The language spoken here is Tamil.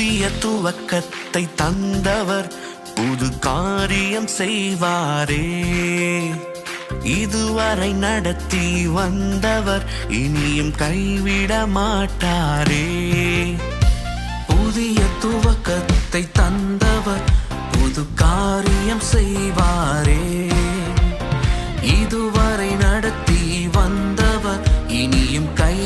புதிய துவக்கத்தை தந்தவர் புது காரியம் செய்வாரே. இதுவரை நடத்தி வந்தவர் இனியும் கைவிட மாட்டாரே. புதிய துவக்கத்தை தந்தவர் புது காரியம் செய்வாரே. இதுவரை நடத்தி வந்தவர் இனியும் கை